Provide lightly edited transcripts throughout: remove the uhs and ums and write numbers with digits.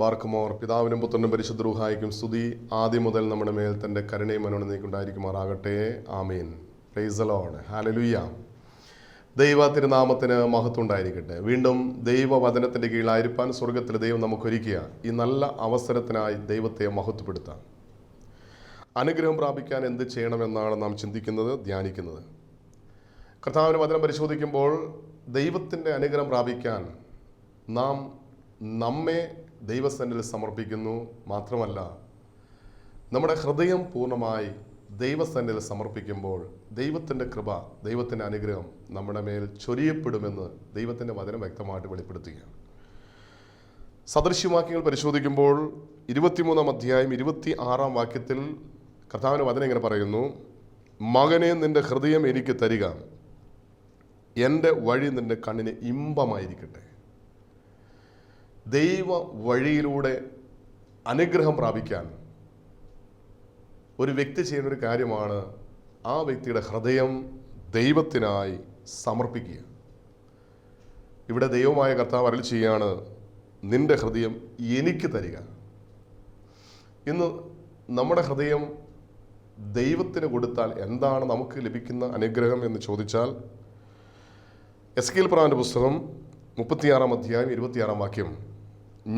ബാർക്കുമോർ. പിതാവിനും പുത്രനും പരിശുദ്ധ റൂഹായിക്കും സ്തുതി, ആദ്യം മുതൽ നമ്മുടെ മേൽ തൻ്റെ കരുണയും മനോണനീക്കുണ്ടായിരിക്കുമാറാകട്ടെ. ആമീൻ. Praise the lord. ഹല്ലേലൂയ. ദൈവ തിരുനാമത്തിന് മഹത്വം ഉണ്ടായിരിക്കട്ടെ. വീണ്ടും ദൈവവചനത്തിൻ്റെ കീഴിലായിരിക്കാൻ സ്വർഗത്തിലെ ദൈവം നമുക്കൊരുക്കിയ ഈ നല്ല അവസരത്തിനായി ദൈവത്തെ മഹത്വപ്പെടുത്താം. അനുഗ്രഹം പ്രാപിക്കാൻ എന്ത് ചെയ്യണമെന്നാണ് നാം ചിന്തിക്കുന്നത്, ധ്യാനിക്കുന്നത്. കർത്താവിൻ്റെ വചനം പരിശോധിക്കുമ്പോൾ ദൈവത്തിൻ്റെ അനുഗ്രഹം പ്രാപിക്കാൻ നാം നമ്മെ ദൈവസന്നിധിയിൽ സമർപ്പിക്കുന്നു. മാത്രമല്ല, നമ്മുടെ ഹൃദയം പൂർണ്ണമായി ദൈവസന്നിധിയിൽ സമർപ്പിക്കുമ്പോൾ ദൈവത്തിൻ്റെ കൃപ, ദൈവത്തിൻ്റെ അനുഗ്രഹം നമ്മുടെ മേൽ ചൊരിയപ്പെടുമെന്ന് ദൈവത്തിൻ്റെ വചനം വ്യക്തമായിട്ട് വെളിപ്പെടുത്തുകയാണ്. സദൃശ്യവാക്യങ്ങൾ പരിശോധിക്കുമ്പോൾ 23-ാം അധ്യായം 26-ാം വാക്യത്തിൽ കർത്താവിൻ്റെ വചനം ഇങ്ങനെ പറയുന്നു: മകനെ, നിൻ്റെ ഹൃദയം എനിക്ക് തരിക, എൻ്റെ വഴി നിൻ്റെ കണ്ണിന് ഇമ്പമായിരിക്കട്ടെ. ദൈവ വഴിയിലൂടെ അനുഗ്രഹം പ്രാപിക്കാൻ ഒരു വ്യക്തി ചെയ്യുന്ന ഒരു കാര്യമാണ് ആ വ്യക്തിയുടെ ഹൃദയം ദൈവത്തിനായി സമർപ്പിക്കുക. ഇവിടെ ദൈവമായ കർത്താവ് അരുളി ചെയ്യാണ്, നിൻ്റെ ഹൃദയം എനിക്ക് തരിക. ഇന്ന് നമ്മുടെ ഹൃദയം ദൈവത്തിന് കൊടുത്താൽ എന്താണ് നമുക്ക് ലഭിക്കുന്ന അനുഗ്രഹം എന്ന് ചോദിച്ചാൽ, എസ്കേൽ പ്രവാചകന്റെ പുസ്തകം 36-ാം അധ്യായം 26-ാം വാക്യം: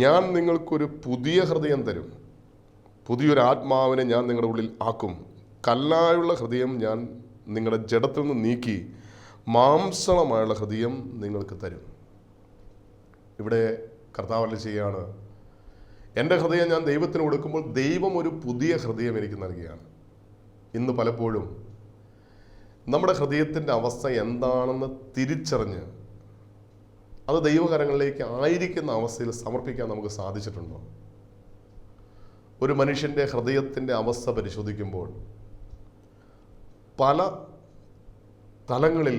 ഞാൻ നിങ്ങൾക്കൊരു പുതിയ ഹൃദയം തരും, പുതിയൊരു ആത്മാവിനെ ഞാൻ നിങ്ങളുടെ ഉള്ളിൽ ആക്കും, കല്ലായുള്ള ഹൃദയം ഞാൻ നിങ്ങളുടെ ജഡത്തിൽ നിന്ന് നീക്കി മാംസളമായുള്ള ഹൃദയം നിങ്ങൾക്ക് തരും. ഇവിടെ കർത്താവ് അരുളി ചെയ്യാണ്, എൻ്റെ ഹൃദയം ഞാൻ ദൈവത്തിന് കൊടുക്കുമ്പോൾ ദൈവം ഒരു പുതിയ ഹൃദയം എനിക്ക് നൽകുകയാണ്. ഇന്ന് പലപ്പോഴും നമ്മുടെ ഹൃദയത്തിൻ്റെ അവസ്ഥ എന്താണെന്ന് തിരിച്ചറിഞ്ഞ് അത് ദൈവകരങ്ങളിലേക്ക് ആയിരിക്കുന്ന അവസ്ഥയിൽ സമർപ്പിക്കാൻ നമുക്ക് സാധിച്ചിട്ടുണ്ടോ? ഒരു മനുഷ്യൻ്റെ ഹൃദയത്തിൻ്റെ അവസ്ഥ പരിശോധിക്കുമ്പോൾ പല തലങ്ങളിൽ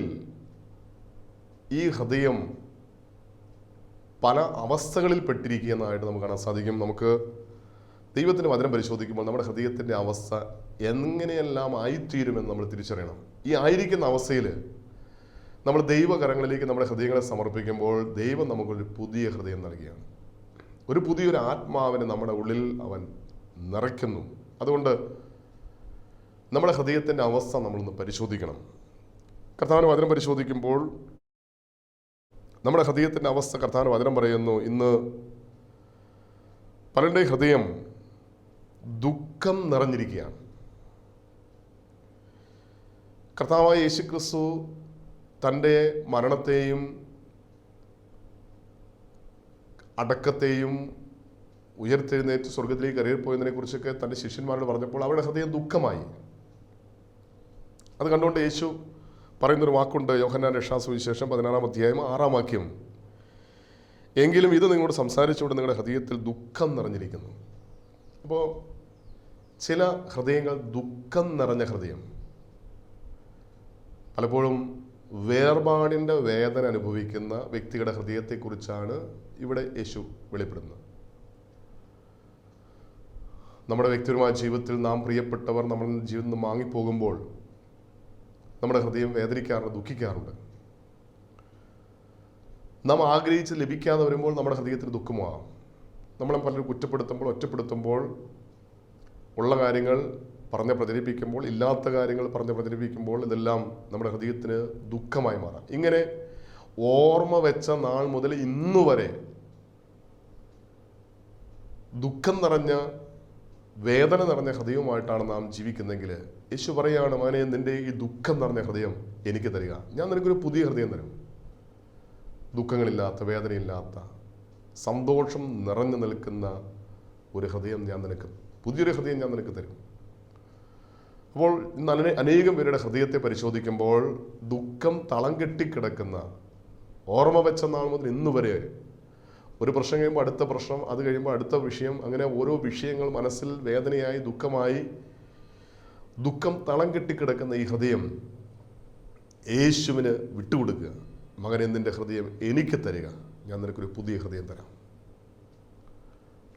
ഈ ഹൃദയം പല അവസ്ഥകളിൽ പെട്ടിരിക്കുന്നതായിട്ട് നമുക്ക് കാണാൻ സാധിക്കും. നമുക്ക് ദൈവത്തിൻ്റെ വചനം പരിശോധിക്കുമ്പോൾ നമ്മുടെ ഹൃദയത്തിൻ്റെ അവസ്ഥ എങ്ങനെയെല്ലാം ആയിത്തീരുമെന്ന് നമ്മൾ തിരിച്ചറിയണം. ഈ ആയിരിക്കുന്ന അവസ്ഥയിൽ നമ്മൾ ദൈവകരങ്ങളിലേക്ക് നമ്മുടെ ഹൃദയങ്ങളെ സമർപ്പിക്കുമ്പോൾ ദൈവം നമുക്കൊരു പുതിയ ഹൃദയം നൽകുകയാണ്. ഒരു പുതിയൊരു ആത്മാവിനെ നമ്മുടെ ഉള്ളിൽ അവൻ നിറയ്ക്കുന്നു. അതുകൊണ്ട് നമ്മുടെ ഹൃദയത്തിൻ്റെ അവസ്ഥ നമ്മളൊന്ന് പരിശോധിക്കണം. കർത്താവിൻ്റെ വചനം പരിശോധിക്കുമ്പോൾ നമ്മുടെ ഹൃദയത്തിൻ്റെ അവസ്ഥ കർത്താവിൻ്റെ വചനം പറയുന്നു, ഇന്ന് പലരുടെ ഹൃദയം ദുഃഖം നിറഞ്ഞിരിക്കുകയാണ്. കർത്താവായ യേശുക്രിസ്തു തൻ്റെ മരണത്തെയും അടക്കത്തെയും ഉയർത്തെഴുന്നേറ്റ് സ്വർഗത്തിലേക്ക് കയറിപ്പോയതിനെ കുറിച്ചൊക്കെ തൻ്റെ ശിഷ്യന്മാരോട് പറഞ്ഞപ്പോൾ അവരുടെ ഹൃദയം ദുഃഖമായി. അത് കണ്ടുകൊണ്ട് യേശു പറയുന്നൊരു വാക്കുണ്ട്, യോഹന്നാൻ രക്ഷാസുവിശേഷം 16-ാം അധ്യായം 6-ാം വാക്യം: എങ്കിലും ഇത് നിങ്ങളോട് സംസാരിച്ചുകൊണ്ട് നിങ്ങളുടെ ഹൃദയത്തിൽ ദുഃഖം നിറഞ്ഞിരിക്കുന്നു. അപ്പോൾ ചില ഹൃദയങ്ങൾ ദുഃഖം നിറഞ്ഞ ഹൃദയം, പലപ്പോഴും വേർപാടിൻ്റെ വേദന അനുഭവിക്കുന്ന വ്യക്തിയുടെ ഹൃദയത്തെക്കുറിച്ചാണ് ഇവിടെ യേശു വെളിപ്പെടുന്നത്. നമ്മുടെ വ്യക്തിപരമായ ജീവിതത്തിൽ നാം പ്രിയപ്പെട്ടവർ നമ്മുടെ ജീവിതത്തിൽ നിന്ന് വാങ്ങിപ്പോകുമ്പോൾ നമ്മുടെ ഹൃദയം വേദനിക്കാറുണ്ട്, ദുഃഖിക്കാറുണ്ട്. നാം ആഗ്രഹിച്ച് ലഭിക്കാതെ വരുമ്പോൾ നമ്മുടെ ഹൃദയത്തിന് ദുഃഖമാകാം. നമ്മളെ പലരും കുറ്റപ്പെടുത്തുമ്പോൾ, ഒറ്റപ്പെടുത്തുമ്പോൾ, ഉള്ള കാര്യങ്ങൾ പറഞ്ഞ് പ്രചരിപ്പിക്കുമ്പോൾ, ഇല്ലാത്ത കാര്യങ്ങൾ പറഞ്ഞ് പ്രചരിപ്പിക്കുമ്പോൾ ഇതെല്ലാം നമ്മുടെ ഹൃദയത്തിന് ദുഃഖമായി മാറാം. ഇങ്ങനെ ഓർമ്മ വെച്ച നാൾ മുതൽ ഇന്നു വരെ ദുഃഖം നിറഞ്ഞ, വേദന നിറഞ്ഞ ഹൃദയവുമായിട്ടാണ് നാം ജീവിക്കുന്നെങ്കിൽ യേശു പറയുകയാണ്, മകനെ, നിൻ്റെ ഈ ദുഃഖം നിറഞ്ഞ ഹൃദയം എനിക്ക് തരിക, ഞാൻ നിനക്കൊരു പുതിയ ഹൃദയം തരും. ദുഃഖങ്ങളില്ലാത്ത, വേദനയില്ലാത്ത, സന്തോഷം നിറഞ്ഞു നിൽക്കുന്ന ഒരു ഹൃദയം ഞാൻ നിനക്ക്, പുതിയൊരു ഹൃദയം ഞാൻ നിനക്ക് തരും. അപ്പോൾ ഇന്ന് അനേകം പേരുടെ ഹൃദയത്തെ പരിശോധിക്കുമ്പോൾ ദുഃഖം തളം കെട്ടിക്കിടക്കുന്ന, ഓർമ്മ വെച്ച നാൾ മുതൽ ഇന്ന് വരെ ഒരു പ്രശ്നം കഴിയുമ്പോൾ അടുത്ത പ്രശ്നം, അത് കഴിയുമ്പോൾ അടുത്ത വിഷയം, അങ്ങനെ ഓരോ വിഷയങ്ങൾ മനസ്സിൽ വേദനയായി, ദുഃഖമായി, ദുഃഖം തളം കെട്ടിക്കിടക്കുന്ന ഈ ഹൃദയം യേശുവിന് വിട്ടുകൊടുക്കുക. മകനെ, നിൻ്റെ ഹൃദയം എനിക്ക് തരിക, ഞാൻ നിനക്കൊരു പുതിയ ഹൃദയം തരാം.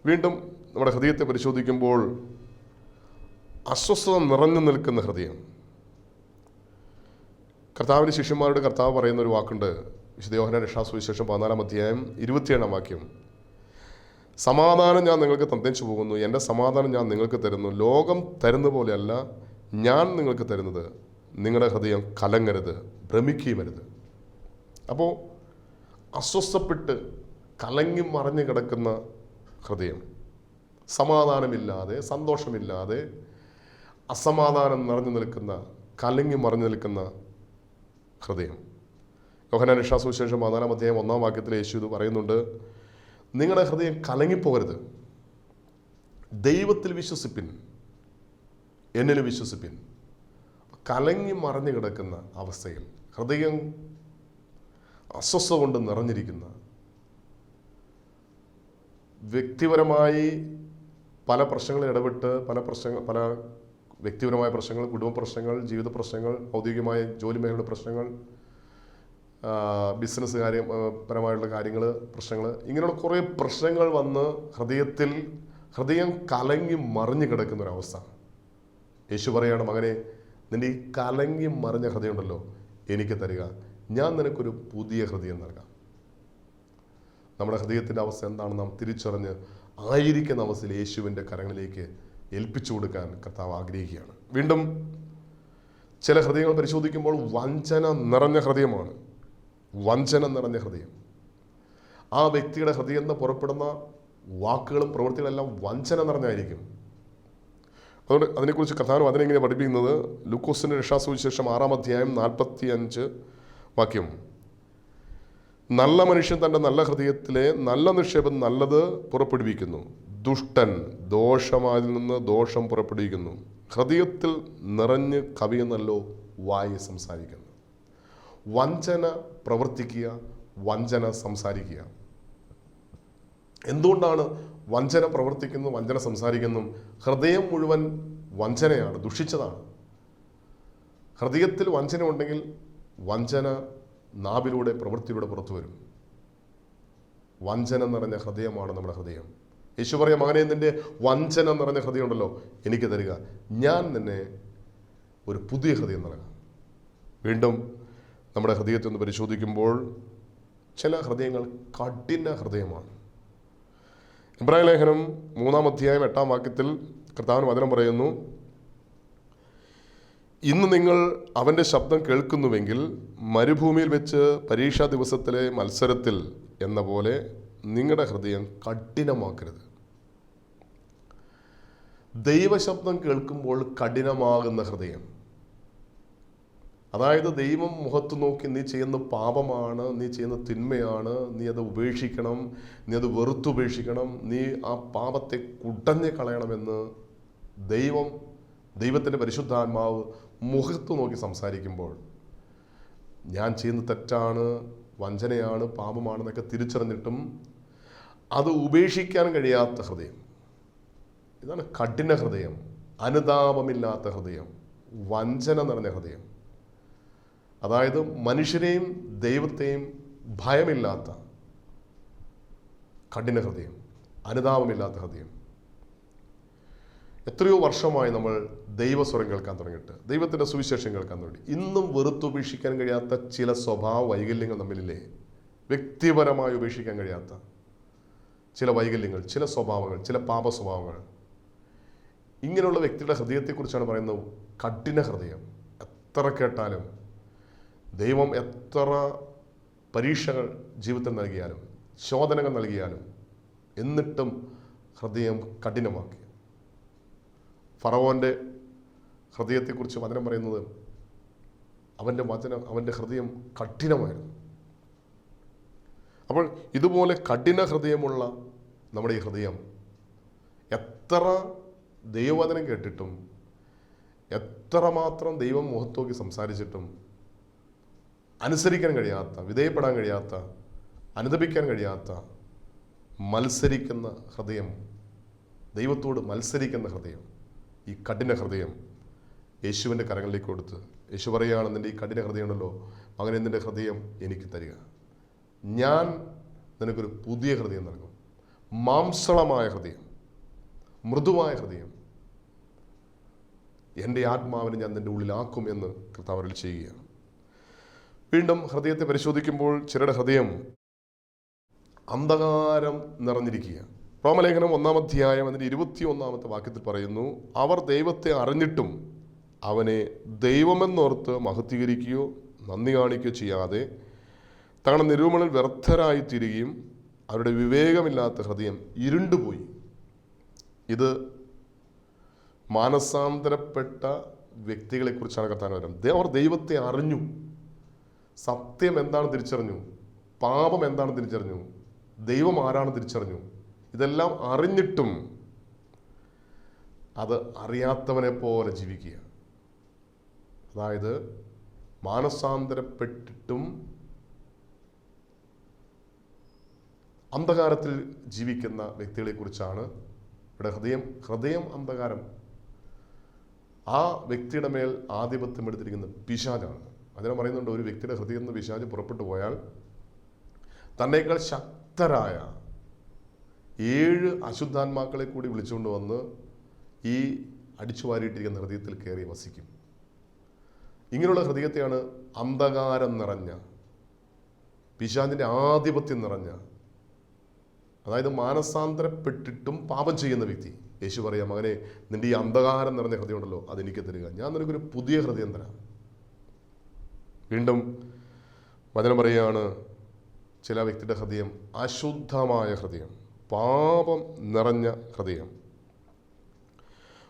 വീണ്ടും നമ്മുടെ ഹൃദയത്തെ പരിശോധിക്കുമ്പോൾ അസ്വസ്ഥത നിറഞ്ഞു നിൽക്കുന്ന ഹൃദയം. കർത്താവിൻ്റെ ശിഷ്യന്മാരോട് കർത്താവ് പറയുന്ന ഒരു വാക്കുണ്ട്, വിശുദ്ധ യോഹന്നാൻ രക്ഷാസുവിശേഷം 14-ാം അധ്യായം 27-ാം വാക്യം: സമാധാനം ഞാൻ നിങ്ങൾക്ക് തന്നേച്ചു പോകുന്നു, എൻ്റെ സമാധാനം ഞാൻ നിങ്ങൾക്ക് തരുന്നു. ലോകം തരുന്ന പോലെയല്ല ഞാൻ നിങ്ങൾക്ക് തരുന്നത്. നിങ്ങളുടെ ഹൃദയം കലങ്ങരുത്, ഭ്രമിക്കുകയുമരുത്. അപ്പോൾ അസ്വസ്ഥപ്പെട്ട് കലങ്ങി മറിഞ്ഞു കിടക്കുന്ന ഹൃദയം, സമാധാനമില്ലാതെ, സന്തോഷമില്ലാതെ, അസമാധാനം നിറഞ്ഞു നിൽക്കുന്ന, കലങ്ങി മറിഞ്ഞു നിൽക്കുന്ന ഹൃദയം. യോഹന്നാൻ സുവിശേഷം 4-ാം അധ്യായം 1-ാം വാക്യത്തിൽ യേശു ഇത് പറയുന്നുണ്ട്. നിങ്ങളുടെ ഹൃദയം കലങ്ങിപ്പോകരുത്, ദൈവത്തിൽ വിശ്വസിപ്പിൻ, എന്നിൽ വിശ്വസിപ്പിൻ. കലങ്ങി മറിഞ്ഞു കിടക്കുന്ന അവസ്ഥയിൽ, ഹൃദയം അസ്വസ്ഥത കൊണ്ട് നിറഞ്ഞിരിക്കുന്ന, വ്യക്തിപരമായി പല പ്രശ്നങ്ങളിൽ ഇടപെട്ട് പല വ്യക്തിപരമായ പ്രശ്നങ്ങൾ, കുടുംബ പ്രശ്നങ്ങൾ, ജീവിത പ്രശ്നങ്ങൾ, ഔദ്യോഗികമായ ജോലി മേഖലയുടെ പ്രശ്നങ്ങൾ, ബിസിനസ് പരമായിട്ടുള്ള കാര്യങ്ങൾ, പ്രശ്നങ്ങൾ, ഇങ്ങനെയുള്ള കുറേ പ്രശ്നങ്ങൾ വന്ന് ഹൃദയം കലങ്ങി മറിഞ്ഞു കിടക്കുന്ന ഒരവസ്ഥ. യേശു പറയാണ്, മകനെ, നിൻ്റെ ഈ കലങ്ങി മറിഞ്ഞ ഹൃദയം ഉണ്ടല്ലോ, എനിക്ക് തരിക, ഞാൻ നിനക്കൊരു പുതിയ ഹൃദയം നൽകാം. നമ്മുടെ ഹൃദയത്തിൻ്റെ അവസ്ഥ എന്താണെന്ന് നാം തിരിച്ചറിഞ്ഞ് ആയിരിക്കുന്ന അവസ്ഥയിൽ യേശുവിൻ്റെ കരങ്ങളിലേക്ക് ഏൽപ്പിച്ചു കൊടുക്കാൻ കർത്താവ് ആഗ്രഹിക്കുകയാണ്. വീണ്ടും ചില ഹൃദയങ്ങൾ പരിശോധിക്കുമ്പോൾ വഞ്ചന നിറഞ്ഞ ഹൃദയമാണ്. വഞ്ചന നിറഞ്ഞ ഹൃദയം. ആ വ്യക്തിയുടെ ഹൃദയം നിന്ന് പുറപ്പെടുന്ന വാക്കുകളും പ്രവൃത്തികളെല്ലാം വഞ്ചന നിറഞ്ഞായിരിക്കും. അതുകൊണ്ട് അതിനെക്കുറിച്ച് കർത്താവ് അതിനെങ്ങനെ പഠിപ്പിക്കുന്നത്, ലൂക്കോസിൻ്റെ രക്ഷാസുവിശേഷം 6-ാം അധ്യായം 45 വാക്യം. നല്ല മനുഷ്യൻ തൻ്റെ നല്ല ഹൃദയത്തിലെ നല്ല നിക്ഷേപം നല്ലത് പുറപ്പെടുവിക്കുന്നു, ദുഷ്ടൻ ദോഷമാതിൽ നിന്ന് ദോഷം പുറപ്പെടുവിക്കുന്നു. ഹൃദയത്തിൽ നിറഞ്ഞ് കവിയുന്നല്ലോ വായി സംസാരിക്കുന്നു. വഞ്ചന പ്രവർത്തിക്കുക, വഞ്ചന സംസാരിക്കുക. എന്തുകൊണ്ടാണ് വഞ്ചന പ്രവർത്തിക്കുന്നു, വഞ്ചന സംസാരിക്കുന്നു? ഹൃദയം മുഴുവൻ വഞ്ചനയാണ്, ദുഷിച്ചതാണ്. ഹൃദയത്തിൽ വഞ്ചന ഉണ്ടെങ്കിൽ വഞ്ചന നാവിലൂടെ, പ്രവൃത്തിയിലൂടെ പുറത്തു വരും. വഞ്ചന നിറഞ്ഞ ഹൃദയമാണ് നമ്മുടെ ഹൃദയം. യേശു പറയാം, മകനെ, നിന്റെ വഞ്ചന നിറഞ്ഞ ഹൃദയം ഉണ്ടല്ലോ, എനിക്ക് തരിക, ഞാൻ നിന്നെ ഒരു പുതിയ ഹൃദയം നൽകാം. വീണ്ടും നമ്മുടെ ഹൃദയത്തെ ഒന്ന് പരിശോധിക്കുമ്പോൾ ചില ഹൃദയങ്ങൾ കഠിന ഹൃദയമാണ്. ഇബ്രാഹിം ലേഖനം 3-ാം അധ്യായം 8-ാം വാക്യത്തിൽ കർത്താവിന് വചനം പറയുന്നു, ഇന്ന് നിങ്ങൾ അവൻ്റെ ശബ്ദം കേൾക്കുന്നുവെങ്കിൽ മരുഭൂമിയിൽ വെച്ച് പരീക്ഷാ ദിവസത്തിലെ മത്സരത്തിൽ എന്ന പോലെ നിങ്ങളുടെ ഹൃദയം കഠിനമാക്കരുത്. ദൈവശബ്ദം കേൾക്കുമ്പോൾ കഠിനമാകുന്ന ഹൃദയം, അതായത് ദൈവം മുഖത്ത് നോക്കി നീ ചെയ്യുന്ന പാപമാണ്, നീ ചെയ്യുന്ന തിന്മയാണ്, നീ അത് ഉപേക്ഷിക്കണം, നീ അത് വെറുത്തുപേക്ഷിക്കണം, നീ ആ പാപത്തെ കുടഞ്ഞ് കളയണമെന്ന് ദൈവത്തിൻ്റെ പരിശുദ്ധാത്മാവ് മുഖത്ത് നോക്കി സംസാരിക്കുമ്പോൾ, ഞാൻ ചെയ്യുന്ന തെറ്റാണ്, വഞ്ചനയാണ്, പാപമാണെന്നൊക്കെ തിരിച്ചറിഞ്ഞിട്ടും അത് ഉപേക്ഷിക്കാൻ കഴിയാത്ത ഹൃദയം, ഇതാണ് കഠിന ഹൃദയം, അനുതാപമില്ലാത്ത ഹൃദയം, വഞ്ചന നിറഞ്ഞ ഹൃദയം. അതായത് മനുഷ്യരെയും ദൈവത്തെയും ഭയമില്ലാത്ത കഠിന ഹൃദയം, അനുതാപമില്ലാത്ത ഹൃദയം. എത്രയോ വർഷമായി നമ്മൾ ദൈവസ്വരം കേൾക്കാൻ തുടങ്ങിയിട്ട്, ദൈവത്തിൻ്റെ സുവിശേഷം കേൾക്കാൻ തുടങ്ങി. ഇന്നും വെറുത്തുപേക്ഷിക്കാൻ കഴിയാത്ത ചില സ്വഭാവ വൈകല്യങ്ങൾ നമ്മളില്ലേ? വ്യക്തിപരമായി ഉപേക്ഷിക്കാൻ കഴിയാത്ത ചില വൈകല്യങ്ങൾ, ചില സ്വഭാവങ്ങൾ, ചില പാപ സ്വഭാവങ്ങൾ. ഇങ്ങനെയുള്ള വ്യക്തിയുടെ ഹൃദയത്തെക്കുറിച്ചാണ് പറയുന്നത്, കഠിന ഹൃദയം. എത്ര കേട്ടാലും, ദൈവം എത്ര പരീക്ഷകൾ ജീവിതത്തിൽ നൽകിയാലും, ശോധനകൾ നൽകിയാലും, എന്നിട്ടും ഹൃദയം കഠിനമാക്കി. ഫറവോൻ്റെ ഹൃദയത്തെക്കുറിച്ച് വചനം പറയുന്നത്, അവൻ്റെ ഹൃദയം കഠിനമായിരുന്നു. അപ്പോൾ ഇതുപോലെ കഠിന ഹൃദയമുള്ള നമ്മുടെ ഈ ഹൃദയം, എത്ര ദൈവവചനം കേട്ടിട്ടും, എത്രമാത്രം ദൈവം മുഖത്തോക്കി സംസാരിച്ചിട്ടും അനുസരിക്കാൻ കഴിയാത്ത, വിധേയപ്പെടാൻ കഴിയാത്ത, അനുദപിക്കാൻ കഴിയാത്ത, മത്സരിക്കുന്ന ഹൃദയം, ദൈവത്തോട് മത്സരിക്കുന്ന ഹൃദയം, ഈ കഠിന ഹൃദയം യേശുവിൻ്റെ കരങ്ങളിലേക്ക് കൊടുത്ത് യേശു പറയുകയാണ്, നിൻ്റെ ഈ കഠിന ഹൃദയം ഉണ്ടല്ലോ, മകനെ, നിൻ്റെ ഹൃദയം എനിക്ക് തരിക, ഞാൻ നിനക്കൊരു പുതിയ ഹൃദയം നൽകും. മാംസളമായ ഹൃദയം, മൃദുവായ ഹൃദയം, എൻ്റെ ആത്മാവിനെ ഞാൻ നിൻ്റെ ഉള്ളിലാക്കും എന്ന് കർത്താവ് അരുളി ചെയ്യുകയാണ്. വീണ്ടും ഹൃദയത്തെ പരിശോധിക്കുമ്പോൾ ചിലരുടെ ഹൃദയം അന്ധകാരം നിറഞ്ഞിരിക്കുക. റോമലേഖനം 1-ാം അധ്യായം അതിൻ്റെ 21-ാമത്തെ വാക്യത്തിൽ പറയുന്നു, അവർ ദൈവത്തെ അറിഞ്ഞിട്ടും അവനെ ദൈവമെന്നോർത്ത് മഹത്വീകരിക്കുകയോ നന്ദി കാണിക്കുകയോ ചെയ്യാതെ തങ്ങളുടെ നിരൂപണയിൽ വ്യർത്ഥരായിത്തീരുകയും അവരുടെ വിവേകമില്ലാത്ത ഹൃദയം ഇരുണ്ടുപോയി. ഇത് മാനസാന്തരപ്പെട്ട വ്യക്തികളെക്കുറിച്ചാണ് കർത്താവ് പറയുന്നത്. അവർ ദൈവത്തെ അറിഞ്ഞു, സത്യം എന്താണ് തിരിച്ചറിഞ്ഞു, പാപം എന്താണ് തിരിച്ചറിഞ്ഞു, ദൈവം ആരാണ് തിരിച്ചറിഞ്ഞു. ഇതെല്ലാം അറിഞ്ഞിട്ടും അത് അറിയാത്തവനെ പോലെ ജീവിക്കുക. അതായത് മാനസാന്തരപ്പെട്ടിട്ടും അന്ധകാരത്തിൽ ജീവിക്കുന്ന വ്യക്തികളെക്കുറിച്ചാണ് ഇവിടെ. ഹൃദയം അന്ധകാരം. ആ വ്യക്തിയുടെ മേൽ ആധിപത്യം എടുത്തിരിക്കുന്ന പിശാചാണ്. അതിനെ പറയുന്നുണ്ട്, ഒരു വ്യക്തിയുടെ ഹൃദയം നിന്ന് പിശാച് പുറപ്പെട്ടു പോയാൽ തന്നേക്കാൾ ശക്തരായ 7 അശുദ്ധാത്മാക്കളെ കൂടി വിളിച്ചുകൊണ്ട് വന്ന് ഈ അടിച്ചു വാരിയിട്ടിരിക്കുന്ന ഹൃദയത്തിൽ കയറി വസിക്കും. ഇങ്ങനെയുള്ള ഹൃദയത്തെയാണ് അന്ധകാരം നിറഞ്ഞ, പിശാചിൻ്റെ ആധിപത്യം നിറഞ്ഞ, അതായത് മാനസാന്തരപ്പെട്ടിട്ടും പാപം ചെയ്യുന്ന വ്യക്തി. യേശു പറയാം, മകനെ, നിന്റെ ഈ അന്ധകാരം നിറഞ്ഞ ഹൃദയം ഉണ്ടല്ലോ, അതെനിക്ക് തരിക, ഞാൻ നിനക്കൊരു പുതിയ ഹൃദയം തരാം. വീണ്ടും വചനം പറയുകയാണ്, ചില വ്യക്തിയുടെ ഹൃദയം അശുദ്ധമായ ഹൃദയം, പാപം നിറഞ്ഞ ഹൃദയം.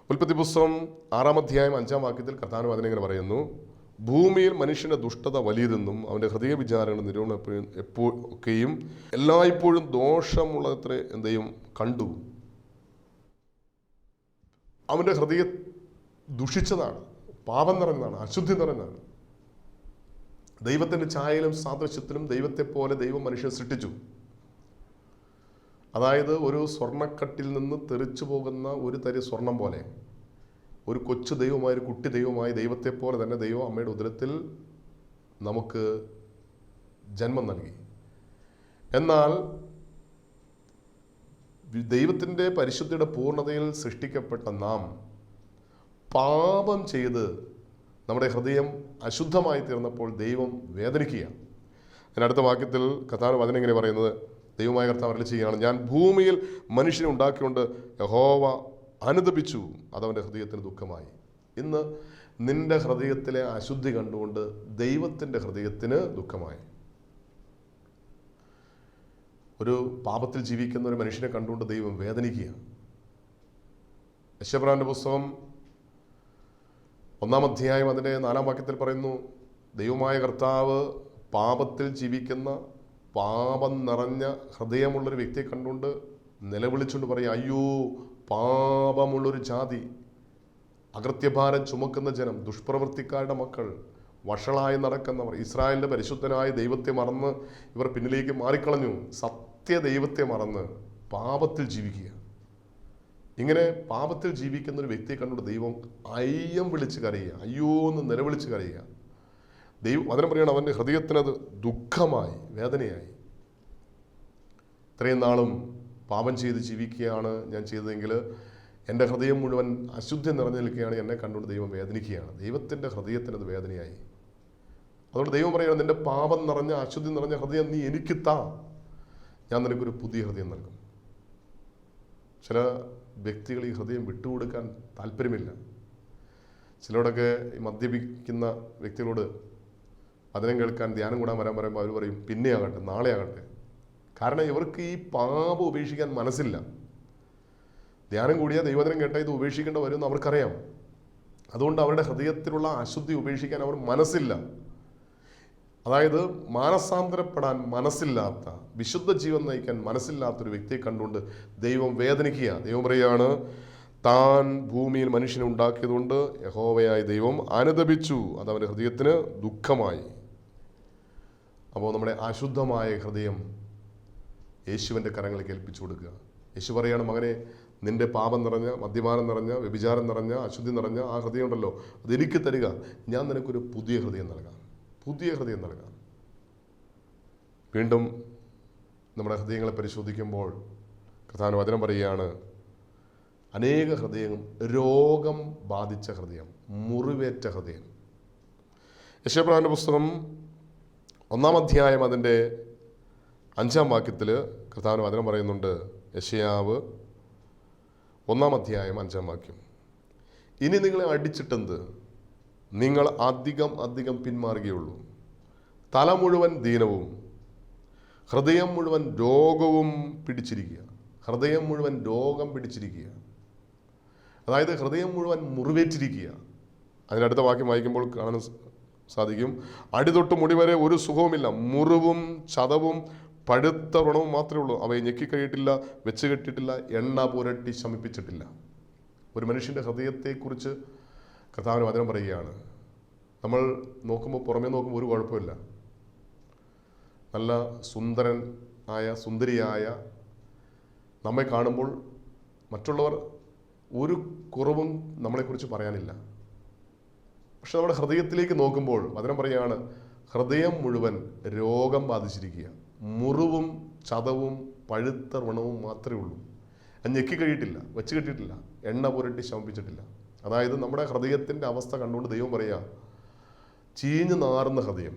ഉൽപ്പത്തി പുസ്തകം 6-ാം അധ്യായം 5-ാം വാക്യത്തിൽ കർത്താവ് അതിനെങ്ങനെ പറയുന്നു, ഭൂമിയിൽ മനുഷ്യൻ്റെ ദുഷ്ടത വലിയതെന്നും അവൻ്റെ ഹൃദയ വിചാരങ്ങൾ നിരൂപണം ഒക്കെയും എല്ലായ്പ്പോഴും ദോഷമുള്ളത്രേ എന്തെയും കണ്ടു. അവൻ്റെ ഹൃദയം ദുഷിച്ചതാണ്, പാപം നിറഞ്ഞതാണ്, അശുദ്ധി നിറഞ്ഞതാണ്. ദൈവത്തിൻ്റെ ഛായയിലും സാദൃശ്യത്തിലും ദൈവത്തെ പോലെ ദൈവം മനുഷ്യനെ സൃഷ്ടിച്ചു. അതായത് ഒരു സ്വർണ്ണക്കട്ടിൽ നിന്ന് തെറിച്ചു പോകുന്ന ഒരു തരി സ്വർണം പോലെ ഒരു കൊച്ചു ദൈവമായ, ഒരു കുട്ടി ദൈവമായ ദൈവത്തെ പോലെ തന്നെ ദൈവം അമ്മയുടെ ഉദരത്തിൽ നമുക്ക് ജന്മം നൽകി. എന്നാൽ ദൈവത്തിൻ്റെ പരിശുദ്ധിയുടെ പൂർണ്ണതയിൽ സൃഷ്ടിക്കപ്പെട്ട നാം പാപം ചെയ്ത് നമ്മുടെ ഹൃദയം അശുദ്ധമായി തീർന്നപ്പോൾ ദൈവം വേദനിക്കുക. അതിനടുത്ത വാക്യത്തിൽ കർത്താവ് അതിനെങ്ങനെ പറയുന്നത്, ദൈവമായ കർത്താവ് അരുളി ചെയ്യുകയാണ്, ഞാൻ ഭൂമിയിൽ മനുഷ്യനെ ഉണ്ടാക്കിക്കൊണ്ട് യഹോവ അനുതപിച്ചു, അതവൻ്റെ ഹൃദയത്തിന് ദുഃഖമായി. ഇന്ന് നിന്റെ ഹൃദയത്തിലെ അശുദ്ധി കണ്ടുകൊണ്ട് ദൈവത്തിൻ്റെ ഹൃദയത്തിന് ദുഃഖമായി. ഒരു പാപത്തിൽ ജീവിക്കുന്ന ഒരു മനുഷ്യനെ കണ്ടുകൊണ്ട് ദൈവം വേദനിക്കുക. യെശയ്യാവിന്റെ പുസ്തകം 1-ാം അധ്യായം അതിൻ്റെ 4-ാം വാക്യത്തിൽ പറയുന്നു, ദൈവമായ കർത്താവ് പാപത്തിൽ ജീവിക്കുന്ന, പാപം നിറഞ്ഞ ഹൃദയമുള്ളൊരു വ്യക്തിയെ കണ്ടുകൊണ്ട് നിലവിളിച്ചുകൊണ്ട് പറയും, അയ്യോ പാപമുള്ളൊരു ജാതി, അകൃത്യഭാരം ചുമക്കുന്ന ജനം, ദുഷ്പ്രവൃത്തിക്കാരുടെ മക്കൾ, വഷളായി നടക്കുന്നവർ, ഇസ്രായേലിൻ്റെ പരിശുദ്ധനായ ദൈവത്തെ മറന്ന് ഇവർ പിന്നിലേക്ക് മാറിക്കളഞ്ഞു, സത്യ ദൈവത്തെ മറന്ന് പാപത്തിൽ ജീവിക്കുക. ഇങ്ങനെ പാപത്തിൽ ജീവിക്കുന്ന ഒരു വ്യക്തിയെ കണ്ടുകൊണ്ട് ദൈവം അയ്യം വിളിച്ച് കരയുക, അയ്യോ എന്ന് നിലവിളിച്ച് കരയുക. ദൈവം വചനം പറയുകയാണ്, അവൻ്റെ ഹൃദയത്തിനത് ദുഃഖമായി, വേദനയായി. ഇത്രയും നാളും പാപം ചെയ്ത് ജീവിക്കുകയാണ് ഞാൻ ചെയ്തതെങ്കിൽ എൻ്റെ ഹൃദയം മുഴുവൻ അശുദ്ധി നിറഞ്ഞു നിൽക്കുകയാണ്, എന്നെ കണ്ടുകൊണ്ട് ദൈവം വേദനിക്കുകയാണ്. ദൈവത്തിൻ്റെ ഹൃദയത്തിനത് വേദനയായി. അതുകൊണ്ട് ദൈവം പറയുകയാണ്, നിൻ്റെ പാപം നിറഞ്ഞ അശുദ്ധി നിറഞ്ഞ ഹൃദയം നീ എനിക്ക് താ, ഞാൻ നിനക്കൊരു പുതിയ ഹൃദയം നൽകും. ചില വ്യക്തികൾ ഈ ഹൃദയം വിട്ടുകൊടുക്കാൻ താല്പര്യമില്ല. ചിലരോടൊക്കെ ഈ മദ്യപിക്കുന്ന വ്യക്തികളോട് വചനം കേൾക്കാൻ, ധ്യാനം കൂടാൻ വരാൻ പറയുമ്പോൾ അവർ പറയും, പിന്നെ ആകട്ടെ, നാളെ ആകട്ടെ. കാരണം ഇവർക്ക് ഈ പാപം ഉപേക്ഷിക്കാൻ മനസ്സില്ല. ധ്യാനം കൂടിയാൽ ദൈവവചനം കേട്ടാൽ ഇത് ഉപേക്ഷിക്കേണ്ട വരുമെന്ന് അവർക്കറിയാം. അതുകൊണ്ട് അവരുടെ ഹൃദയത്തിലുള്ള അശുദ്ധി ഉപേക്ഷിക്കാൻ അവർ മനസ്സില്ല. അതായത് മാനസാന്തരപ്പെടാൻ മനസ്സില്ലാത്ത, വിശുദ്ധ ജീവൻ നയിക്കാൻ മനസ്സില്ലാത്തൊരു വ്യക്തിയെ കണ്ടുകൊണ്ട് ദൈവം വേദനിക്കുക. ദൈവം പറയുകയാണ്, താൻ ഭൂമിയിൽ മനുഷ്യനെ ഉണ്ടാക്കിയതുകൊണ്ട് യഹോവയായ ദൈവം അനുതപിച്ചു, അത് അവൻ്റെ ഹൃദയത്തിന് ദുഃഖമായി. അപ്പോൾ നമ്മുടെ അശുദ്ധമായ ഹൃദയം യേശുവിൻ്റെ കരങ്ങളിൽ ഏൽപ്പിച്ചു കൊടുക്കുക. യേശു പറയുകയാണ്, മകനെ, നിന്റെ പാപം നിറഞ്ഞ, മദ്യപാനം നിറഞ്ഞ, വ്യഭിചാരം നിറഞ്ഞ, അശുദ്ധി നിറഞ്ഞ ആ ഹൃദയം ഉണ്ടല്ലോ, അതെനിക്ക് തരിക, ഞാൻ നിനക്കൊരു പുതിയ ഹൃദയം നൽകാം, പുതിയ ഹൃദയം നൽകാം. വീണ്ടും നമ്മുടെ ഹൃദയങ്ങളെ പരിശോധിക്കുമ്പോൾ കർത്താവിന്റെ വചനം പറയുകയാണ്, അനേക ഹൃദയം രോഗം ബാധിച്ച ഹൃദയം, മുറിവേറ്റ ഹൃദയം. യെശയ്യാവിന്റെ പുസ്തകം 1-ാം അധ്യായം അതിൻ്റെ 5-ാം വാക്യത്തിൽ കർത്താവിന്റെ വചനം പറയുന്നുണ്ട്, യെശയ്യാവ് 1-ാം അധ്യായം 5-ാം വാക്യം. ഇനി നിങ്ങളെ അടിച്ചിട്ടെന്ത്, നിങ്ങൾ അധികം അധികം പിന്മാറുകയുള്ളൂ. തല മുഴുവൻ ദീനവും ഹൃദയം മുഴുവൻ രോഗവും പിടിച്ചിരിക്കുക. ഹൃദയം മുഴുവൻ രോഗം പിടിച്ചിരിക്കുക, അതായത് ഹൃദയം മുഴുവൻ മുറിവേറ്റിരിക്കുക. അതിനടുത്ത വാക്യം വായിക്കുമ്പോൾ കാണാൻ സാധിക്കും, അടിതൊട്ട് മുടി വരെ ഒരു സുഖവുമില്ല, മുറിവും ചതവും പഴുത്ത വ്രണവും മാത്രമേ ഉള്ളൂ. അവയെ ഞെക്കിക്കഴിയിട്ടില്ല, വെച്ച് കെട്ടിയിട്ടില്ല, എണ്ണ പുരട്ടി ശമിപ്പിച്ചിട്ടില്ല. ഒരു മനുഷ്യൻ്റെ ഹൃദയത്തെക്കുറിച്ച് കർത്താവിന് വചനം പറയുകയാണ്. നമ്മൾ നോക്കുമ്പോൾ, പുറമേ നോക്കുമ്പോൾ ഒരു കുഴപ്പമില്ല. നല്ല സുന്ദരൻ ആയ സുന്ദരിയായ നമ്മെ കാണുമ്പോൾ മറ്റുള്ളവർ ഒരു കുറവും നമ്മളെക്കുറിച്ച് പറയാനില്ല. പക്ഷെ നമ്മുടെ ഹൃദയത്തിലേക്ക് നോക്കുമ്പോൾ വചനം പറയുകയാണ്, ഹൃദയം മുഴുവൻ രോഗം ബാധിച്ചിരിക്കുക, മുറിവും ചതവും പഴുത്ത വ്രണവും മാത്രമേ ഉള്ളൂ. അത് ഞെക്കി കഴിയിട്ടില്ല, വെച്ച് കെട്ടിയിട്ടില്ല, എണ്ണ പുരട്ടി ശമിപ്പിച്ചിട്ടില്ല. അതായത് നമ്മുടെ ഹൃദയത്തിൻ്റെ അവസ്ഥ കണ്ടുകൊണ്ട് ദൈവം പറയുക, ചീഞ്ഞു നാറുന്ന ഹൃദയം.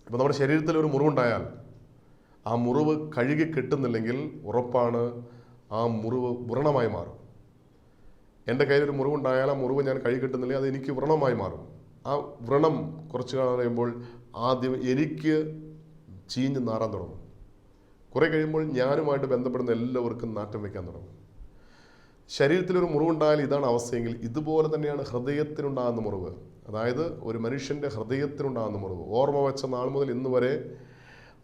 ഇപ്പം നമ്മുടെ ശരീരത്തിൽ ഒരു മുറിവുണ്ടായാൽ ആ മുറിവ് കഴുകി കെട്ടുന്നില്ലെങ്കിൽ ഉറപ്പാണ് ആ മുറിവ് വ്രണമായി മാറും. എൻ്റെ കയ്യിലൊരു മുറിവുണ്ടായാൽ ആ മുറിവ് ഞാൻ കഴുകി കെട്ടുന്നില്ലെങ്കിൽ അത് എനിക്ക് വ്രണമായി മാറും. ആ വ്രണം കുറച്ച് കഴിയുമ്പോൾ ആദ്യം എനിക്ക് ചീഞ്ഞ് നാറാൻ തുടങ്ങും. കുറേ കഴിയുമ്പോൾ ഞാനുമായിട്ട് ബന്ധപ്പെടുന്ന എല്ലാവർക്കും നാറ്റം വയ്ക്കാൻ തുടങ്ങും. ശരീരത്തിലൊരു മുറിവുണ്ടായാൽ ഇതാണ് അവസ്ഥയെങ്കിൽ ഇതുപോലെ തന്നെയാണ് ഹൃദയത്തിനുണ്ടാകുന്ന മുറിവ്. അതായത് ഒരു മനുഷ്യൻ്റെ ഹൃദയത്തിനുണ്ടാകുന്ന മുറിവ്, ഓർമ്മ വെച്ച നാൾ മുതൽ ഇന്ന് വരെ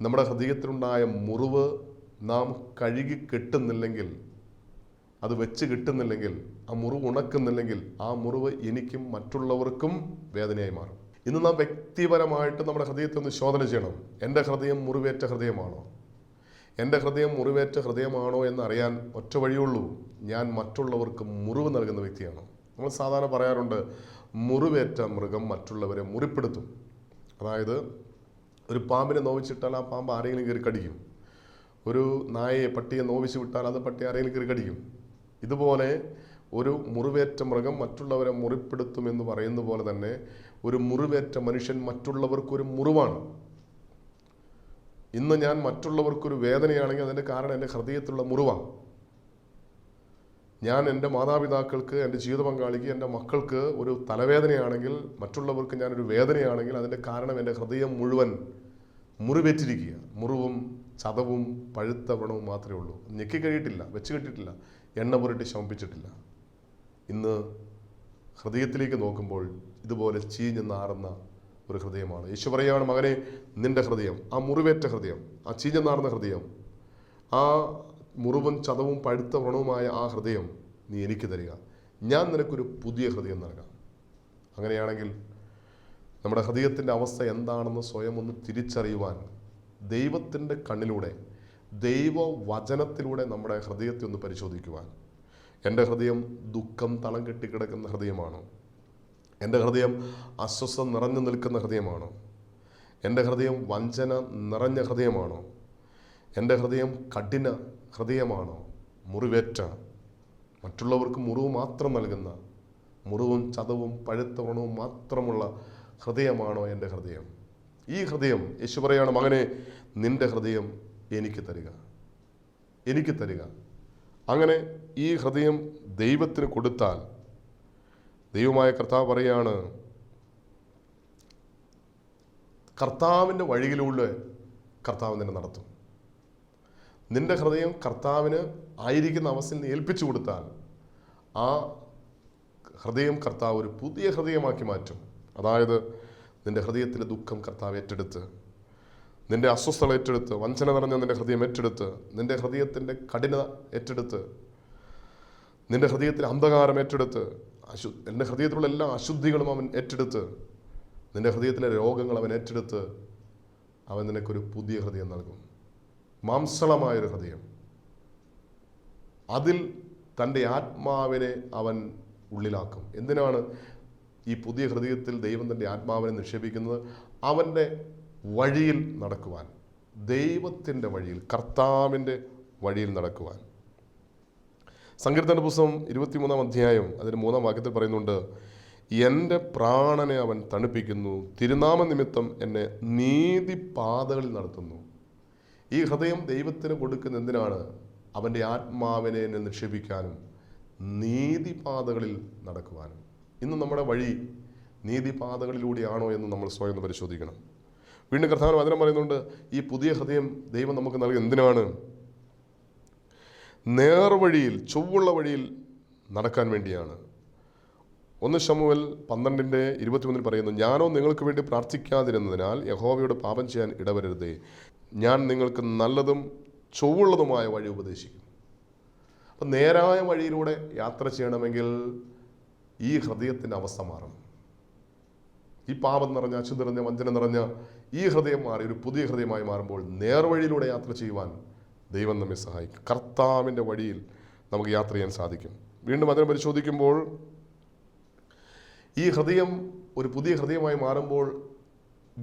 നമ്മുടെ ഹൃദയത്തിനുണ്ടായ മുറിവ് നാം കഴുകി കെട്ടുന്നില്ലെങ്കിൽ, അത് വെച്ച് കിട്ടുന്നില്ലെങ്കിൽ, ആ മുറിവ് ഉണക്കുന്നില്ലെങ്കിൽ ആ മുറിവ് എനിക്കും മറ്റുള്ളവർക്കും വേദനയായി മാറും. ഇന്ന് നാം വ്യക്തിപരമായിട്ട് നമ്മുടെ ഹൃദയത്തെ ഒന്ന് ശോധന ചെയ്യണം. എൻ്റെ ഹൃദയം മുറിവേറ്റ ഹൃദയമാണോ? എൻ്റെ ഹൃദയം മുറിവേറ്റ ഹൃദയമാണോ എന്നറിയാൻ ഒറ്റ വഴിയുള്ളൂ, ഞാൻ മറ്റുള്ളവർക്ക് മുറിവ് നൽകുന്ന വ്യക്തിയാണോ? നമ്മൾ സാധാരണ പറയാറുണ്ട്, മുറിവേറ്റ മൃഗം മറ്റുള്ളവരെ മുറിപ്പെടുത്തും. അതായത് ഒരു പാമ്പിനെ നോവിച്ചിട്ടാൽ ആ പാമ്പ് ആരെങ്കിലും കയറി കടിക്കും. ഒരു നായയെ പട്ടിയെ നോവിച്ച് വിട്ടാൽ അത് പട്ടി ആരെങ്കിലും കയറി കടിക്കും. ഇതുപോലെ ഒരു മുറിവേറ്റ മൃഗം മറ്റുള്ളവരെ മുറിപ്പെടുത്തുമെന്ന് പറയുന്ന പോലെ തന്നെ ഒരു മുറിവേറ്റ മനുഷ്യൻ മറ്റുള്ളവർക്കൊരു മുറിവാണ്. ഇന്ന് ഞാൻ മറ്റുള്ളവർക്കൊരു വേദനയാണെങ്കിൽ അതിൻ്റെ കാരണം എൻ്റെ ഹൃദയത്തിലുള്ള മുറിവാണ്. ഞാൻ എൻ്റെ മാതാപിതാക്കൾക്ക്, എൻ്റെ ജീവിത പങ്കാളിക്ക്, എൻ്റെ മക്കൾക്ക് ഒരു തലവേദനയാണെങ്കിൽ, മറ്റുള്ളവർക്ക് ഞാനൊരു വേദനയാണെങ്കിൽ അതിൻ്റെ കാരണം എൻ്റെ ഹൃദയം മുഴുവൻ മുറിവേറ്റിരിക്കുക. മുറിവും ചതവും പഴുത്ത വ്രണവും മാത്രമേ ഉള്ളൂ. ഞെക്കി കഴിയിട്ടില്ല, വെച്ച് കെട്ടിയിട്ടില്ല, എണ്ണ പുരട്ടി ശമിപ്പിച്ചിട്ടില്ല. ഇന്ന് ഹൃദയത്തിലേക്ക് നോക്കുമ്പോൾ ഇതുപോലെ ചീഞ്ഞ് നാറുന്ന ഒരു ഹൃദയമാണ്. യേശു പറയുകയാണ്, മകനെ, നിന്റെ ഹൃദയം, ആ മുറിവേറ്റ ഹൃദയം, ആ ചീഞ്ഞ് നാറുന്ന ഹൃദയം, ആ മുറിവും ചതവും പഴുത്ത വ്രണവുമായ ആ ഹൃദയം നീ എനിക്ക് തരിക, ഞാൻ നിനക്കൊരു പുതിയ ഹൃദയം നൽകാം. അങ്ങനെയാണെങ്കിൽ നമ്മുടെ ഹൃദയത്തിൻ്റെ അവസ്ഥ എന്താണെന്ന് സ്വയം ഒന്ന് തിരിച്ചറിയുവാൻ ദൈവത്തിൻ്റെ കണ്ണിലൂടെ, ദൈവവചനത്തിലൂടെ നമ്മുടെ ഹൃദയത്തെ ഒന്ന് പരിശോധിക്കുവാൻ. എൻ്റെ ഹൃദയം ദുഃഖം തളം കെട്ടിക്കിടക്കുന്ന ഹൃദയമാണോ? എൻ്റെ ഹൃദയം അസ്വസ്ഥ നിറഞ്ഞു നിൽക്കുന്ന ഹൃദയമാണോ? എൻ്റെ ഹൃദയം വഞ്ചന നിറഞ്ഞ ഹൃദയമാണോ? എൻ്റെ ഹൃദയം കഠിന ഹൃദയമാണോ? മുറിവേറ്റ, മറ്റുള്ളവർക്ക് മുറിവ് മാത്രം നൽകുന്ന, മുറിവും ചതവും പഴുത്ത വ്രണവും മാത്രമുള്ള ഹൃദയമാണോ എൻ്റെ ഹൃദയം? ഈ ഹൃദയം യേശു പറയാണ്, മകനെ, നിന്റെ ഹൃദയം എനിക്ക് തരിക, എനിക്ക് തരിക. അങ്ങനെ ഈ ഹൃദയം ദൈവത്തിന് കൊടുത്താൽ ദൈവമായ കർത്താവ് പറയാണ്, കർത്താവിൻ്റെ വഴിയിലൂടെ കർത്താവ് നിന്നെ നടത്തും. നിന്റെ ഹൃദയം കർത്താവിന് ആയിരിക്കുന്ന അവസ്ഥയിൽ നീ ഏൽപ്പിച്ചു കൊടുത്താൽ ആ ഹൃദയം കർത്താവ് ഒരു പുതിയ ഹൃദയമാക്കി മാറ്റും. അതായത് നിന്റെ ഹൃദയത്തിലെ ദുഃഖം കർത്താവ് ഏറ്റെടുത്ത്, നിന്റെ അസ്വസ്ഥത ഏറ്റെടുത്ത്, വഞ്ചന നിറഞ്ഞ നിന്റെ ഹൃദയം ഏറ്റെടുത്ത്, നിന്റെ ഹൃദയത്തിൻ്റെ കഠിനത ഏറ്റെടുത്ത്, നിന്റെ ഹൃദയത്തിലെ അന്ധകാരം ഏറ്റെടുത്ത്, എൻ്റെ ഹൃദയത്തിലുള്ള എല്ലാ അശുദ്ധികളും അവൻ ഏറ്റെടുത്ത്, നിന്റെ ഹൃദയത്തിലെ രോഗങ്ങൾ അവൻ ഏറ്റെടുത്ത് അവൻ നിനക്കൊരു പുതിയ ഹൃദയം നൽകും. മാംസളമായൊരു ഹൃദയം. അതിൽ തൻ്റെ ആത്മാവിനെ അവൻ ഉള്ളിലാക്കും. എന്തിനാണ് ഈ പുതിയ ഹൃദയത്തിൽ ദൈവം തൻ്റെ ആത്മാവിനെ നിക്ഷേപിക്കുന്നത്? അവൻ്റെ വഴിയിൽ നടക്കുവാൻ, ദൈവത്തിൻ്റെ വഴിയിൽ, കർത്താവിൻ്റെ വഴിയിൽ നടക്കുവാൻ. സങ്കീർത്തന പുസ്തകം 23-ാം അധ്യായം അതിന് 3-ാം വാക്യത്തിൽ പറയുന്നുണ്ട്, എൻ്റെ പ്രാണനെ അവൻ തണുപ്പിക്കുന്നു, തിരുനാമ നിമിത്തം എന്നെ നീതിപാതകളിൽ നടത്തുന്നു. ഈ ഹൃദയം ദൈവത്തിന് കൊടുക്കുന്ന എന്തിനാണ്? അവൻ്റെ ആത്മാവിനെ നിക്ഷേപിക്കാനും നീതിപാതകളിൽ നടക്കുവാനും. ഇന്ന് നമ്മുടെ വഴി നീതിപാതകളിലൂടെയാണോ എന്ന് നമ്മൾ സ്വയം പരിശോധിക്കണം. വീണ്ടും കർത്താവ് വചനം പറയുന്നുണ്ട്, ഈ പുതിയ ഹൃദയം ദൈവം നമുക്ക് നൽകി എന്തിനാണ്? നേർവഴിയിൽ, ചൊവ്വുള്ള വഴിയിൽ നടക്കാൻ വേണ്ടിയാണ്. 1 ശമൂവേൽ 12:21 പറയുന്നു, ഞാനോ നിങ്ങൾക്ക് വേണ്ടി പ്രാർത്ഥിക്കാതിരുന്നതിനാൽ യഹോവയോട് പാപം ചെയ്യാൻ ഇടവരരുതേ, ഞാൻ നിങ്ങൾക്ക് നല്ലതും ചൊവ്വുള്ളതുമായ വഴി ഉപദേശിക്കും. അപ്പം നേരായ വഴിയിലൂടെ യാത്ര ചെയ്യണമെങ്കിൽ ഈ ഹൃദയത്തിൻ്റെ അവസ്ഥ മാറണം. ഈ പാപം നിറഞ്ഞ, അശുദ്ധി നിറഞ്ഞ, വഞ്ചന നിറഞ്ഞ ഈ ഹൃദയം മാറി ഒരു പുതിയ ഹൃദയമായി മാറുമ്പോൾ നേർവഴിയിലൂടെ യാത്ര ചെയ്യുവാൻ ദൈവം നമ്മെ സഹായിക്കും. കർത്താവിൻ്റെ വഴിയിൽ നമുക്ക് യാത്ര ചെയ്യാൻ സാധിക്കും. വീണ്ടും അതിനെ പരിശോധിക്കുമ്പോൾ ഈ ഹൃദയം ഒരു പുതിയ ഹൃദയമായി മാറുമ്പോൾ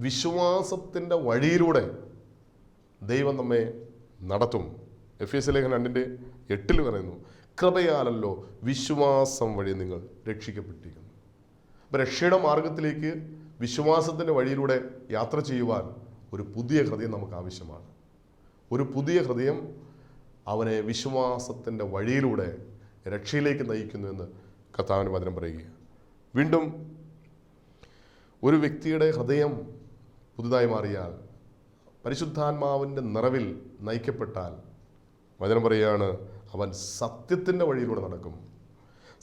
വിശ്വാസത്തിൻ്റെ വഴിയിലൂടെ ദൈവം നമ്മെ നടത്തും. എഫേസ്യ ലേഖനം 2:8 പറയുന്നു, കൃപയാലല്ലോ വിശ്വാസം വഴി നിങ്ങൾ രക്ഷിക്കപ്പെട്ടിരിക്കുന്നു. അപ്പോൾ രക്ഷയുടെ മാർഗത്തിലേക്ക് വിശ്വാസത്തിൻ്റെ വഴിയിലൂടെ യാത്ര ചെയ്യുവാൻ ഒരു പുതിയ ഹൃദയം നമുക്ക് ആവശ്യമാണ്. ഒരു പുതിയ ഹൃദയം അവനെ വിശ്വാസത്തിൻ്റെ വഴിയിലൂടെ രക്ഷയിലേക്ക് നയിക്കുന്നു എന്ന് കർത്താവിൻ്റെ വചനം പറയുക. വീണ്ടും ഒരു വ്യക്തിയുടെ ഹൃദയം പുതുതായി മാറിയാൽ, പരിശുദ്ധാത്മാവിൻ്റെ നിറവിൽ നയിക്കപ്പെട്ടാൽ, വചനം പറയുകയാണ്, അവൻ സത്യത്തിൻ്റെ വഴിയിലൂടെ നടക്കും.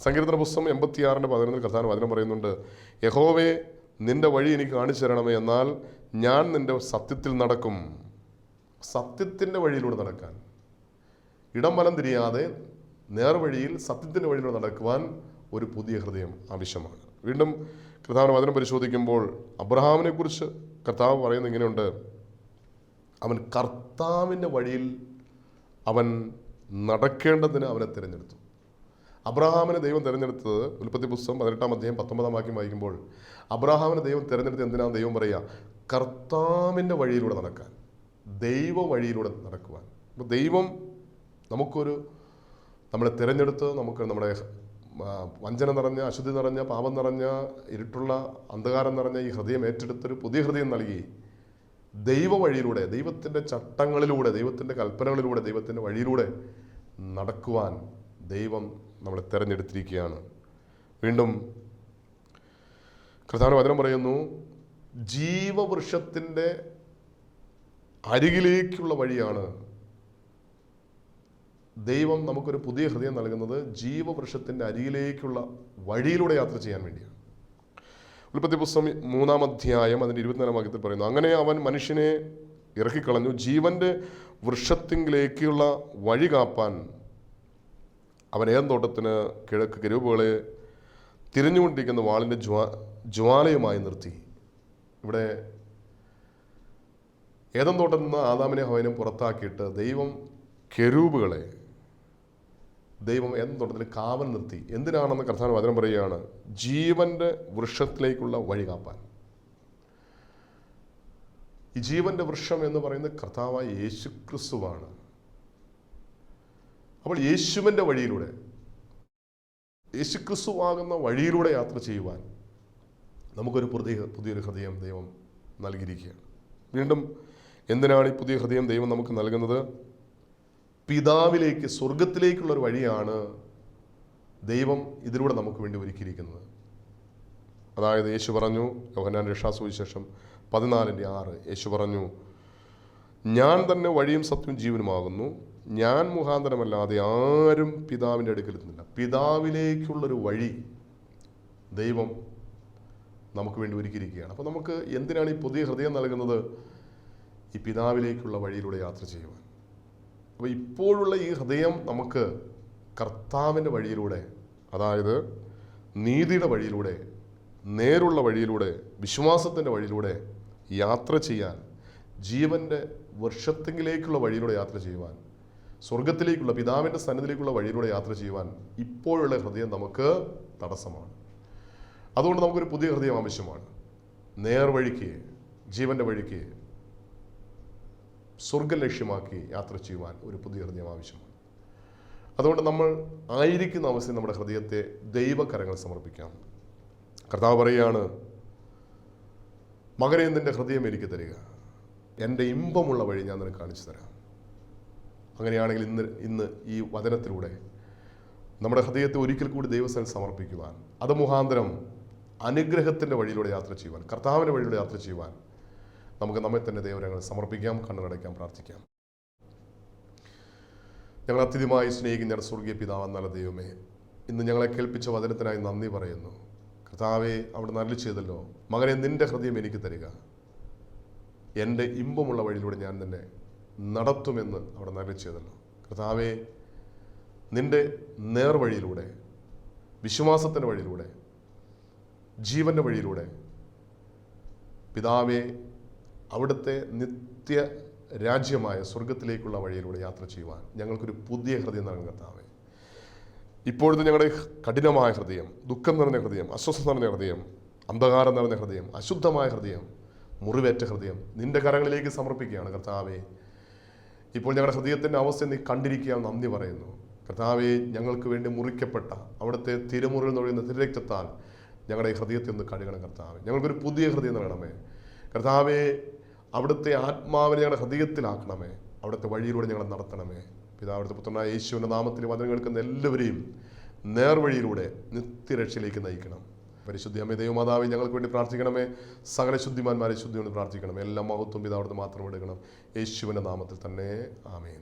സങ്കീർത്തന പുസ്തകം 86:11 കർത്താവിൻ്റെ വചനം പറയുന്നുണ്ട്, യഹോവേ നിന്റെ വഴി എനിക്ക് കാണിച്ചു തരണമേ, എന്നാൽ ഞാൻ നിന്റെ സത്യത്തിൽ നടക്കും. സത്യത്തിൻ്റെ വഴിയിലൂടെ നടക്കാൻ, ഇടം വലം തിരിയാതെ നേർവഴിയിൽ സത്യത്തിൻ്റെ വഴിയിലൂടെ നടക്കുവാൻ ഒരു പുതിയ ഹൃദയം ആവശ്യമാണ്. വീണ്ടും കർത്താവിൻ്റെ വചനം പരിശോധിക്കുമ്പോൾ അബ്രഹാമിനെ കുറിച്ച് കർത്താവ് പറയുന്നത് ഇങ്ങനെയുണ്ട്, അവൻ കർത്താവിൻ്റെ വഴിയിൽ അവൻ നടക്കേണ്ടതിന് അവനെ തിരഞ്ഞെടുത്തു. അബ്രഹാമിനെ ദൈവം തിരഞ്ഞെടുത്തത് ഉൽപ്പത്തി പുസ്തകം 18:19 വായിക്കുമ്പോൾ അബ്രഹാമിനെ ദൈവം തിരഞ്ഞെടുത്ത് എന്തിനാണ് ദൈവം പറയുക? കർത്താവിൻ്റെ വഴിയിലൂടെ നടക്കാൻ, ദൈവ വഴിയിലൂടെ നടക്കുവാൻ. അപ്പോൾ ദൈവം നമ്മളെ തിരഞ്ഞെടുത്ത് നമുക്ക് നമ്മുടെ വഞ്ചന നിറഞ്ഞ, അശുദ്ധി നിറഞ്ഞ, പാപം നിറഞ്ഞ, ഇരുട്ടുള്ള, അന്ധകാരം നിറഞ്ഞ ഈ ഹൃദയം ഏറ്റെടുത്തൊരു പുതിയ ഹൃദയം നൽകി ദൈവ വഴിയിലൂടെ, ദൈവത്തിൻ്റെ ചട്ടങ്ങളിലൂടെ, ദൈവത്തിൻ്റെ കൽപ്പനകളിലൂടെ, ദൈവത്തിൻ്റെ വഴിയിലൂടെ നടക്കുവാൻ ദൈവം നമ്മളെ തിരഞ്ഞെടുത്തിരിക്കുകയാണ്. വീണ്ടും കർത്താവിന്റെ വചനം പറയുന്നു, ജീവവൃക്ഷത്തിൻ്റെ അരികിലേക്കുള്ള വഴിയാണ് ദൈവം നമുക്കൊരു പുതിയ ഹൃദയം നൽകുന്നത്. ജീവവൃക്ഷത്തിൻ്റെ അരികിലേക്കുള്ള വഴിയിലൂടെ യാത്ര ചെയ്യാൻ വേണ്ടിയാണ്. ഉൽപ്പത്തി പുസ്തകം 3-ാം അധ്യായം അതിൻ്റെ 24-ാം വാക്യത്തിൽ പറയുന്നു, അങ്ങനെ അവൻ മനുഷ്യനെ ഇറക്കിക്കളഞ്ഞു, ജീവന്റെ വൃക്ഷത്തിലേക്കുള്ള വഴി കാപ്പാൻ അവൻ ഏദൻ തോട്ടത്തിന് കിഴക്ക് കെരൂബുകളെ തിരിഞ്ഞുകൊണ്ടിരിക്കുന്ന വാളിൻ്റെ ജ്വാലയുമായി നിർത്തി. ഇവിടെ ഏദൻ തോട്ടത്തിൽ നിന്ന് ആദാമിനെ ഹവ്വയെ പുറത്താക്കിയിട്ട് ദൈവം ഏദൻ തോട്ടത്തിൽ കാവൽ നിർത്തി. എന്തിനാണെന്ന് കർത്താവ് വചനം പറയുകയാണ്, ജീവന്റെ വൃക്ഷത്തിലേക്കുള്ള വഴി കാപ്പാൻ. ഈ ജീവന്റെ വൃക്ഷം എന്ന് പറയുന്നത് കർത്താവായ യേശുക്രിസ്തുവാണ്. അപ്പോൾ യേശുവിൻ്റെ വഴിയിലൂടെ, യേശുക്രിസ്തുവാകുന്ന വഴിയിലൂടെ യാത്ര ചെയ്യുവാൻ നമുക്കൊരു പുതിയൊരു ഹൃദയം ദൈവം നൽകിയിരിക്കുകയാണ്. വീണ്ടും എന്തിനാണ് ഈ പുതിയ ഹൃദയം ദൈവം നമുക്ക് നൽകുന്നത്? പിതാവിലേക്ക്, സ്വർഗത്തിലേക്കുള്ളൊരു വഴിയാണ് ദൈവം ഇതിലൂടെ നമുക്ക് വേണ്ടി ഒരുക്കിയിരിക്കുന്നത്. അതായത് യേശു പറഞ്ഞു, യോഹന്നാൻ രക്ഷാസുവിശേഷം 14:6, യേശു പറഞ്ഞു, ഞാൻ തന്നെ വഴിയും സത്യവും ജീവനുമാകുന്നു, ഞാൻ മുഖാന്തരമല്ലാതെ ആരും പിതാവിൻ്റെ അടുക്കലെത്തുന്നില്ല. പിതാവിലേക്കുള്ളൊരു വഴി ദൈവം നമുക്ക് വേണ്ടി ഒരുക്കിയിരിക്കുകയാണ്. അപ്പോൾ നമുക്ക് എന്തിനാണ് ഈ പുതിയ ഹൃദയം നൽകുന്നത്? ഈ പിതാവിലേക്കുള്ള വഴിയിലൂടെ യാത്ര ചെയ്യുവാൻ. അപ്പോൾ ഇപ്പോഴുള്ള ഈ ഹൃദയം നമുക്ക് കർത്താവിൻ്റെ വഴിയിലൂടെ, അതായത് നീതിയുടെ വഴിയിലൂടെ, നേരുള്ള വഴിയിലൂടെ, വിശ്വാസത്തിൻ്റെ വഴിയിലൂടെ യാത്ര ചെയ്യാൻ, ജീവൻ്റെ വൃക്ഷത്തിലേക്കുള്ള വഴിയിലൂടെ യാത്ര ചെയ്യുവാൻ, സ്വർഗത്തിലേക്കുള്ള പിതാവിൻ്റെ സന്നിധിയിലേക്കുള്ള വഴിയിലൂടെ യാത്ര ചെയ്യുവാൻ ഇപ്പോഴുള്ള ഹൃദയം നമുക്ക് തടസ്സമാണ്. അതുകൊണ്ട് നമുക്കൊരു പുതിയ ഹൃദയം ആവശ്യമാണ്. നേർവഴിക്ക്, ജീവൻ്റെ വഴിക്ക്, സ്വർഗം ലക്ഷ്യമാക്കി യാത്ര ചെയ്യുവാൻ ഒരു പുതിയ ഹൃദയം ആവശ്യമാണ്. അതുകൊണ്ട് നമ്മൾ ആയിരിക്കുന്ന അവസ്ഥയിൽ നമ്മുടെ ഹൃദയത്തെ ദൈവകരങ്ങൾ സമർപ്പിക്കാം. കർത്താവ് പറയുകയാണ്, മകനെ നിന്റെ ഹൃദയം എനിക്ക് തരിക, എൻ്റെ ഇമ്പമുള്ള വഴി ഞാൻ നിനക്ക് കാണിച്ചു തരാം. അങ്ങനെയാണെങ്കിൽ ഇന്ന് ഈ വചനത്തിലൂടെ നമ്മുടെ ഹൃദയത്തെ ഒരിക്കൽ കൂടി ദൈവസ്ഥലിൽ സമർപ്പിക്കുവാൻ, അത് മുഖാന്തരം അനുഗ്രഹത്തിൻ്റെ വഴിയിലൂടെ യാത്ര ചെയ്യുവാൻ, കർത്താവിൻ്റെ വഴിയിലൂടെ യാത്ര ചെയ്യുവാൻ നമുക്ക് നമ്മെ തന്നെ ദൈവരങ്ങൾ സമർപ്പിക്കാം, കണ്ണുകടയ്ക്കാം, പ്രാർത്ഥിക്കാം. ഞങ്ങൾ അത്യധികമായി സ്നേഹിക്കുന്ന ഞങ്ങളുടെ സ്വർഗീയ പിതാവ് നല്ല ദൈവമേ, ഇന്ന് ഞങ്ങളെ കേൾപ്പിച്ച വചനത്തിനായി നന്ദി പറയുന്നു. കർത്താവെ, അവിടെ നല്ല ചെയ്തല്ലോ. മകനെ, നിൻ്റെ ഹൃദയം എനിക്ക് തരിക, എൻ്റെ ഇമ്പമുള്ള വഴിയിലൂടെ ഞാൻ നിന്നെ നടത്തുമെന്ന് അവിടെ നല്ല ചെയ്തല്ലോ. കർത്താവെ, നിൻ്റെ നേർവഴിയിലൂടെ, വിശ്വാസത്തിൻ്റെ വഴിയിലൂടെ, ജീവൻ്റെ വഴിയിലൂടെ പിതാവെ, അവിടുത്തെ നിത്യ രാജ്യമായ സ്വർഗത്തിലേക്കുള്ള വഴിയിലൂടെ യാത്ര ചെയ്യുവാൻ ഞങ്ങൾക്കൊരു പുതിയ ഹൃദയം നൽകും കർത്താവെ. ഇപ്പോഴത്തെ ഞങ്ങളുടെ കഠിനമായ ഹൃദയം, ദുഃഖം നിറഞ്ഞ ഹൃദയം, അസ്വസ്ഥത നിറഞ്ഞ ഹൃദയം, അന്ധകാരം നിറഞ്ഞ ഹൃദയം, അശുദ്ധമായ ഹൃദയം, മുറിവേറ്റ ഹൃദയം നിൻ്റെ കരങ്ങളിലേക്ക് സമർപ്പിക്കുകയാണ് കർത്താവെ. ഇപ്പോൾ ഞങ്ങളുടെ ഹൃദയത്തിൻ്റെ അവസ്ഥ നീ കണ്ടിരിക്കുക, നന്ദി പറയുന്നു കർത്താവെ. ഞങ്ങൾക്ക് വേണ്ടി മുറിക്കപ്പെട്ട അവിടുത്തെ തിരുമുറിൽ നൊഴിയുന്ന തിരുരക്തത്താൽ ഞങ്ങളുടെ ഹൃദയത്തെ ഒന്ന് കഴുകണം കർത്താവെ. ഞങ്ങൾക്കൊരു പുതിയ ഹൃദയം നൽകണമേ കർത്താവെ. അവിടുത്തെ ആത്മാവിനെ ഞങ്ങളുടെ ഹൃദയത്തിലാക്കണമേ. അവിടുത്തെ വഴിയിലൂടെ ഞങ്ങളെ നടത്തണമേ പിതാവിടുത്തെ പുത്രനായ യേശുവിൻ്റെ നാമത്തിൽ വചനം കേൾക്കുന്ന എല്ലാവരെയും നേർവഴിയിലൂടെ നിത്യരക്ഷയിലേക്ക് നയിക്കണം. പരിശുദ്ധ അമ്മേ ദൈവമാതാവേ, ഞങ്ങൾക്ക് വേണ്ടി പ്രാർത്ഥിക്കണമേ. സകല ശുദ്ധിമാന്മാരെ ശുദ്ധി കൊണ്ട് പ്രാർത്ഥിക്കണമേ. എല്ലാ മഹത്വം പിതാവിടുത്തെ മാത്രം എടുക്കണം. യേശുവിൻ്റെ നാമത്തിൽ തന്നെ, ആമേൻ.